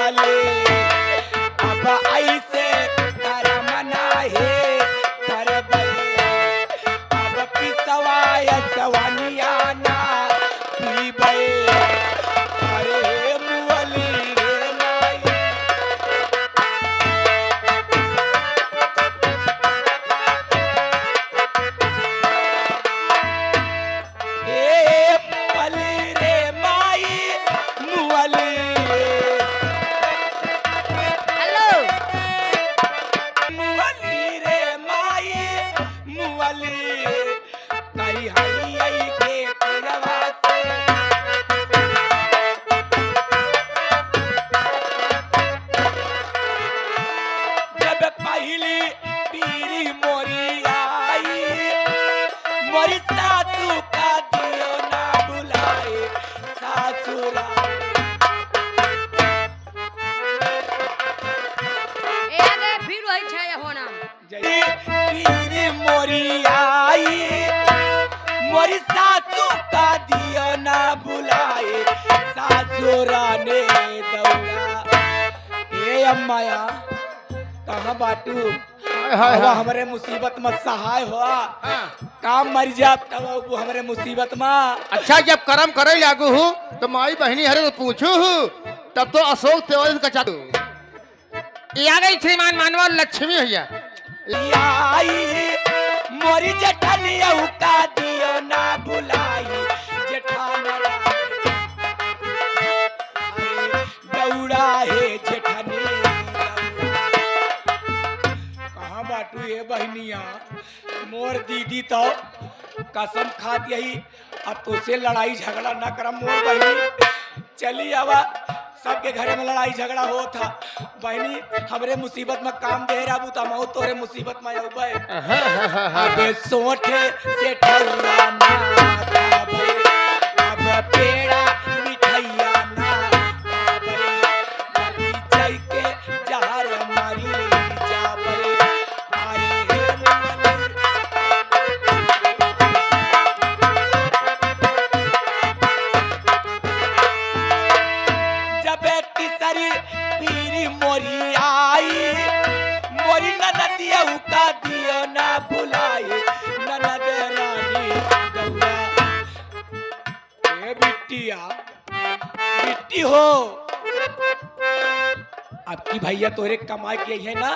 मुअले अब ऐसे करम नाहे करबै अब पिसवाय सवनिया ना पीबै अरे मुअली रे माई सासू का दियो ना बुलाए सासुरा फिर वही छाया होना पीरी मोरी आई मोरी सासू का दियो ना बुलाए सासुरा ने दौड़ा ए अम्माया कहाँ बाटू हवा हमारे मुसीबत में सहाय हुआ काम मर जाब तब हमारे मुसीबत में अच्छा जब कर्म करे लागू हूँ तो माई बहनी हरे तो पूछू हूँ तब तो अशोक तिवारी का चालू आ गई श्रीमान मानवर लक्ष्मी भैया आई मोरी जेठनिया उका दियो ना बुलाई जेठानरा दौड़ा है जेठनी कहाँ बाटू ये बहनिया मोर दीदी तो कसम खात यही अब तुझसे लड़ाई झगड़ा ना करम मोर बहनी चली आवा सबके घरे में लड़ाई झगड़ा हो था बहनी हमरे मुसीबत में काम दे रहा बू तमहु तोरे मुसीबत में अबे अबे सोठे से ठौरा ना आबे अब पेड़ा मिठाइया ना आबे गली जाई के जहर मारी जाबे अरे पीरी मोरी आई मोरी ननदिया उका दियो ना बुलाए ननद रानी गौरा ए बिट्टिया बिट्टी हो आपकी भैया तोरे कमाई के है ना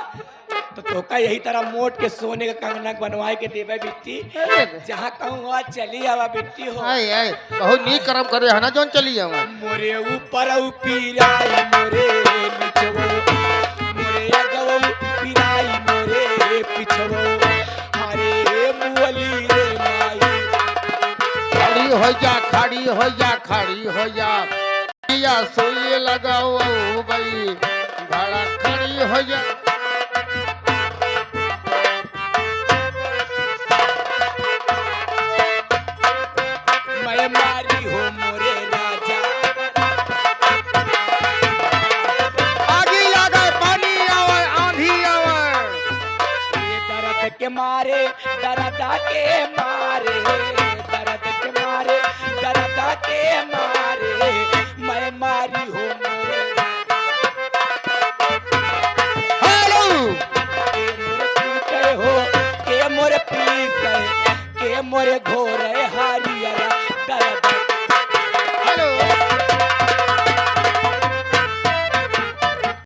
तो तोका यही तरह मोट के सोने का कंगना बनवाए के देवे बिट्टी जहाँ कहूँ वहाँ चली आवा बिट्टी हो बहुत नीक कर्म करे है ना जोन चली आवा मोरे ऊपर पीराई मोरे निचवो मोरे अगवो पीराई मोरे पिछवो हरे मुअली रे माई खड़ी हो जा खड़ी हो जा खड़ी हो जा या सोए लगाओ भाई भाड़ा खड़ी हो जा मैं मारी हो मोरे राजा आगी लगा पानी आवे आंधी आवे ये दर्द के मारे दर्द के मारे दर्द के मारे दर्द के मारे मैं मारी हो मोरे हेलो हो के मोरे पीस के मोरे घोरे हारिया